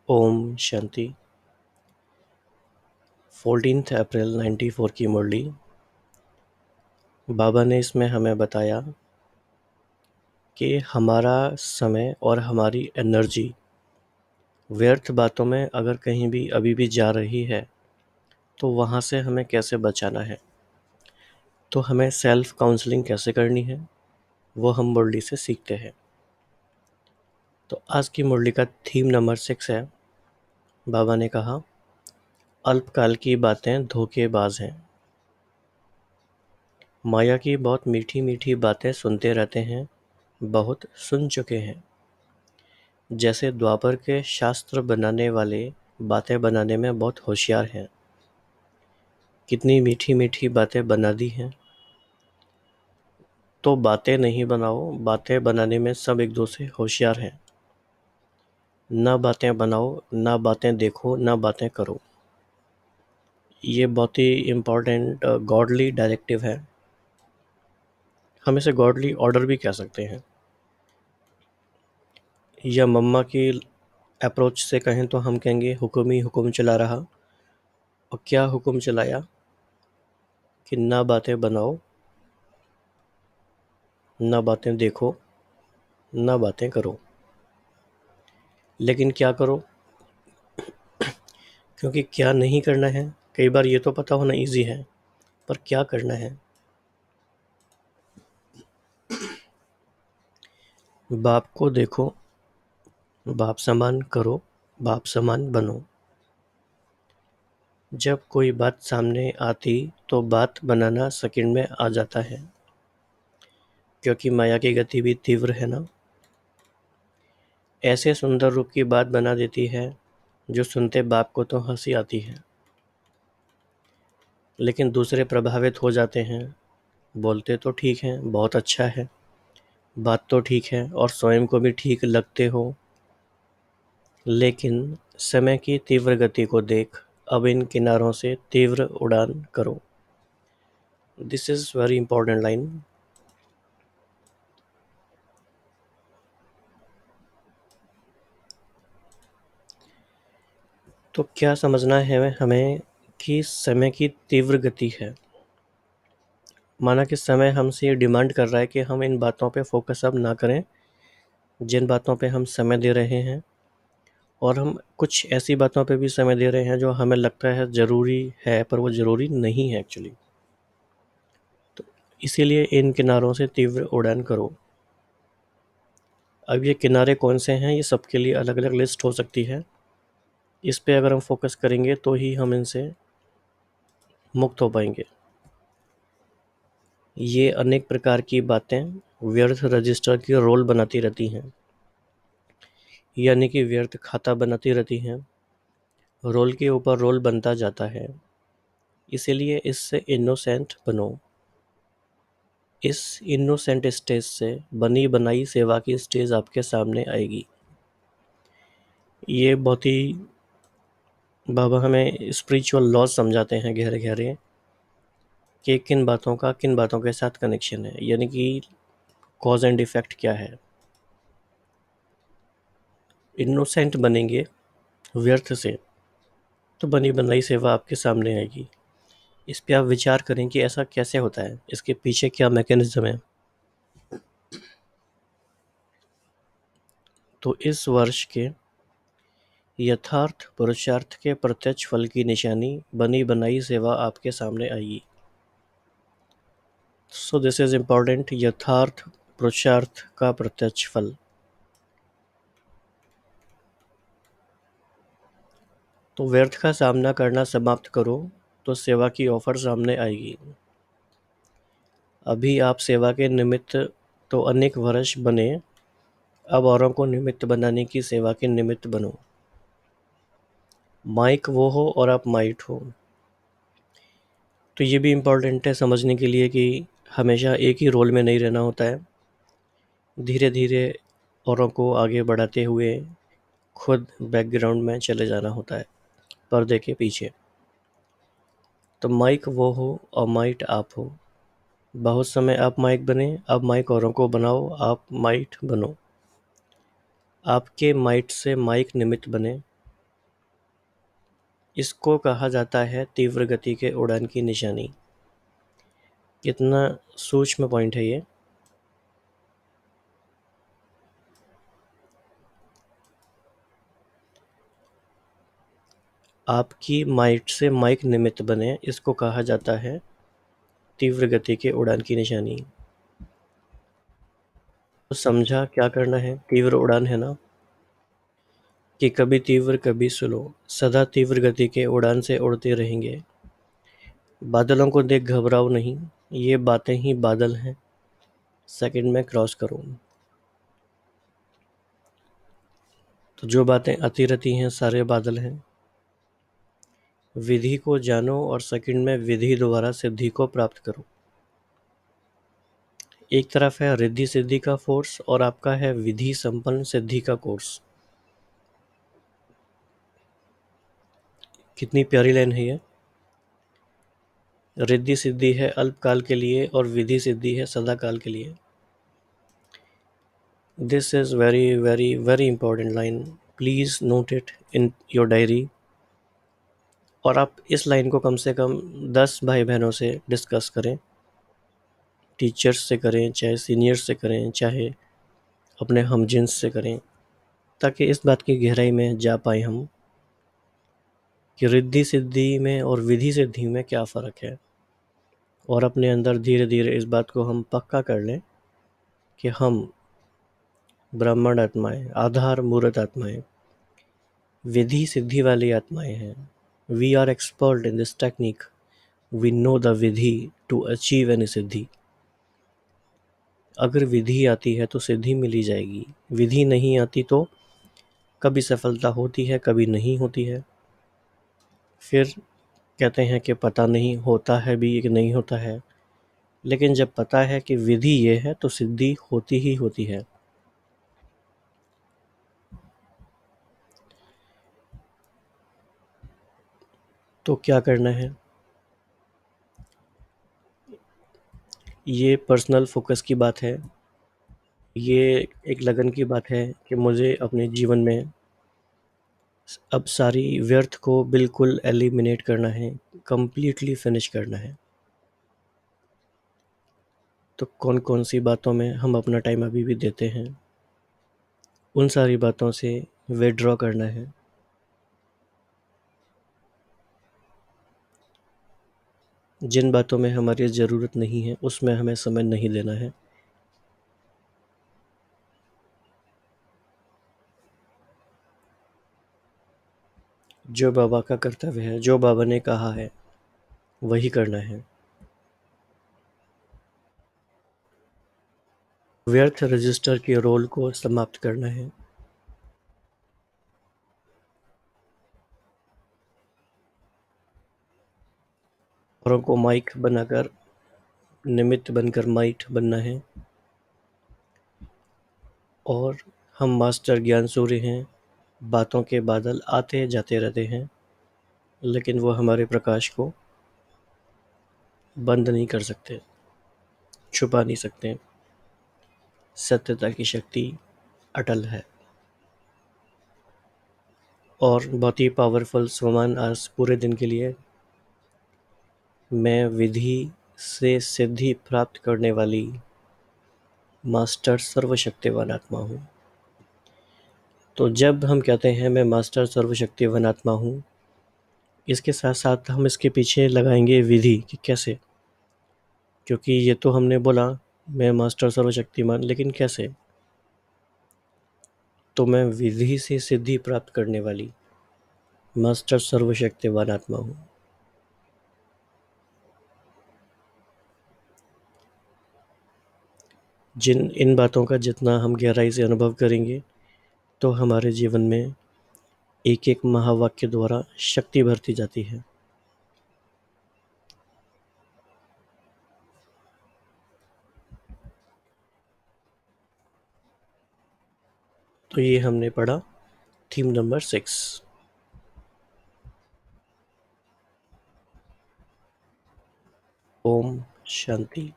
ओम शांति। 14 अप्रैल 94 की मुरली। बाबा ने इसमें हमें बताया कि हमारा समय और हमारी एनर्जी व्यर्थ बातों में अगर कहीं भी अभी भी जा रही है तो वहाँ से हमें कैसे बचाना है, तो हमें सेल्फ काउंसलिंग कैसे करनी है वो हम मुरली से सीखते हैं। तो आज की मुरली का थीम नंबर 6 है। बाबा ने कहा, अल्पकाल की बातें धोखेबाज हैं। माया की बहुत मीठी मीठी बातें सुनते रहते हैं, बहुत सुन चुके हैं। जैसे द्वापर के शास्त्र बनाने वाले बातें बनाने में बहुत होशियार हैं। कितनी मीठी मीठी बातें बना दी हैं। तो बातें नहीं बनाओ, बातें बनाने में सब एक दूसरे होशियार हैं। ना बातें बनाओ, ना बातें देखो, ना बातें करो। ये बहुत ही इम्पोर्टेंट गॉडली डायरेक्टिव है। हम इसे गॉडली ऑर्डर भी कह सकते हैं, या मम्मा की अप्रोच से कहें तो हम कहेंगे हुक्म ही हुक्म चला रहा। और क्या हुक्म चलाया कि ना बातें बनाओ, ना बातें देखो, ना बातें करो। लेकिन क्या करो, क्योंकि क्या नहीं करना है कई बार ये तो पता होना इजी है, पर क्या करना है। बाप को देखो, बाप समान करो, बाप समान बनो। जब कोई बात सामने आती तो बात बनाना सेकंड में आ जाता है, क्योंकि माया की गति भी तीव्र है ना। ऐसे सुंदर रूप की बात बना देती है जो सुनते बाप को तो हंसी आती है, लेकिन दूसरे प्रभावित हो जाते हैं। बोलते तो ठीक हैं, बहुत अच्छा है, बात तो ठीक है और स्वयं को भी ठीक लगते हो, लेकिन समय की तीव्र गति को देख अब इन किनारों से तीव्र उड़ान करो। This is very important line. तो क्या समझना है हमें कि समय की तीव्र गति है। माना कि समय हमसे ये डिमांड कर रहा है कि हम इन बातों पे फोकस अब ना करें जिन बातों पे हम समय दे रहे हैं, और हम कुछ ऐसी बातों पे भी समय दे रहे हैं जो हमें लगता है ज़रूरी है, पर वो ज़रूरी नहीं है एक्चुअली। तो इसीलिए इन किनारों से तीव्र उड़ान करो। अब ये किनारे कौन से हैं, ये सबके लिए अलग अलग लिस्ट हो सकती है। इस पे अगर हम फोकस करेंगे तो ही हम इनसे मुक्त हो पाएंगे। ये अनेक प्रकार की बातें व्यर्थ रजिस्टर की रोल बनाती रहती हैं, यानी कि व्यर्थ खाता बनाती रहती हैं। रोल के ऊपर रोल बनता जाता है। इसीलिए इससे इनोसेंट बनो। इस इनोसेंट स्टेज से बनी बनाई सेवा की स्टेज आपके सामने आएगी। ये बहुत ही बाबा हमें स्पिरिचुअल लॉज समझाते हैं गहरे गहरे, कि किन बातों का किन बातों के साथ कनेक्शन है, यानी कि कॉज एंड इफेक्ट क्या है। इनोसेंट बनेंगे व्यर्थ से तो बनी बनाई सेवा आपके सामने आएगी। इस पे आप विचार करें कि ऐसा कैसे होता है, इसके पीछे क्या मैकेनिज्म है। तो इस वर्ष के यथार्थ पुरुषार्थ के प्रत्यक्ष फल की निशानी बनी बनाई सेवा आपके सामने आएगी। सो दिस इज इम्पॉर्टेंट, यथार्थ पुरुषार्थ का प्रत्यक्ष फल। तो व्यर्थ का सामना करना समाप्त करो तो सेवा की ऑफर सामने आएगी। अभी आप सेवा के निमित्त तो अनेक वर्ष बने, अब औरों को निमित्त बनाने की सेवा के निमित्त बनो। माइक वो हो और आप माइट हो। तो ये भी इम्पॉर्टेंट है समझने के लिए कि हमेशा एक ही रोल में नहीं रहना होता है। धीरे धीरे औरों को आगे बढ़ाते हुए खुद बैकग्राउंड में चले जाना होता है, पर्दे के पीछे। तो माइक वो हो और माइट आप हो। बहुत समय आप माइक बने, अब माइक औरों को बनाओ, आप माइट बनो। आपके माइट से माइक निमित्त बने, इसको कहा जाता है तीव्र गति के उड़ान की निशानी। कितना सूक्ष्म पॉइंट है ये। आपकी माइट से माइक निमित्त बने, इसको कहा जाता है तीव्र गति के उड़ान की निशानी। तो समझा क्या करना है। तीव्र उड़ान है ना, कि कभी तीव्र कभी स्लो, सदा तीव्र गति के उड़ान से उड़ते रहेंगे। बादलों को देख घबराओ नहीं, ये बातें ही बादल हैं, सेकंड में क्रॉस करो। तो जो बातें आती रहती हैं सारे बादल हैं। विधि को जानो और सेकंड में विधि द्वारा सिद्धि को प्राप्त करो। एक तरफ है रिद्धि सिद्धि का फोर्स और आपका है विधि संपन्न सिद्धि का कोर्स। कितनी प्यारी लाइन है ये। रिद्धि सिद्धि है अल्पकाल के लिए और विधि सिद्धि है सदा काल के लिए। This is very very very important line, please note it in your diary. और आप इस लाइन को कम से कम 10 भाई बहनों से डिस्कस करें। टीचर्स से करें, चाहे सीनियर्स से करें, चाहे अपने हमजिन्स से करें, ताकि इस बात की गहराई में जा पाए हम कि रिद्धि सिद्धि में और विधि सिद्धि में क्या फ़र्क है। और अपने अंदर धीरे धीरे इस बात को हम पक्का कर लें कि हम ब्राह्मण आत्माएं, आधार मूर्त आत्माएं, विधि सिद्धि वाली आत्माएं हैं। We are expert in this technique, we know the विधि टू अचीव एनी सिद्धि। अगर विधि आती है तो सिद्धि मिली जाएगी, विधि नहीं आती तो कभी सफलता होती है, कभी नहीं होती है। फिर कहते हैं कि पता नहीं होता है भी कि नहीं होता है, लेकिन जब पता है कि विधि ये है तो सिद्धि होती ही होती है। तो क्या करना है, ये पर्सनल फोकस की बात है। ये एक लगन की बात है कि मुझे अपने जीवन में अब सारी व्यर्थ को बिल्कुल एलिमिनेट करना है, कंप्लीटली फिनिश करना है। तो कौन कौन सी बातों में हम अपना टाइम अभी भी देते हैं, उन सारी बातों से विड्रॉ करना है। जिन बातों में हमारी ज़रूरत नहीं है उसमें हमें समय नहीं देना है। जो बाबा का कर्तव्य है, जो बाबा ने कहा है, वही करना है। व्यर्थ रजिस्टर के रोल को समाप्त करना है। औरों को माइक बनाकर, निमित्त बनकर माइट बनना है। और हम मास्टर ज्ञान सूर्य हैं, बातों के बादल आते जाते रहते हैं, लेकिन वो हमारे प्रकाश को बंद नहीं कर सकते, छुपा नहीं सकते। सत्यता की शक्ति अटल है। और बहुत ही पावरफुल स्वमान आज पूरे दिन के लिए, मैं विधि से सिद्धि प्राप्त करने वाली मास्टर सर्वशक्तिवान आत्मा हूँ। तो जब हम कहते हैं मैं मास्टर सर्वशक्तिवान आत्मा हूँ, इसके साथ साथ हम इसके पीछे लगाएंगे विधि कि कैसे। क्योंकि ये तो हमने बोला मैं मास्टर सर्वशक्तिमान, लेकिन कैसे। तो मैं विधि से सिद्धि प्राप्त करने वाली मास्टर सर्वशक्तिवान आत्मा हूँ। इन बातों का जितना हम गहराई से अनुभव करेंगे, तो हमारे जीवन में एक एक महावाक्य द्वारा शक्ति भरती जाती है। तो ये हमने पढ़ा थीम नंबर 6। ओम शांति।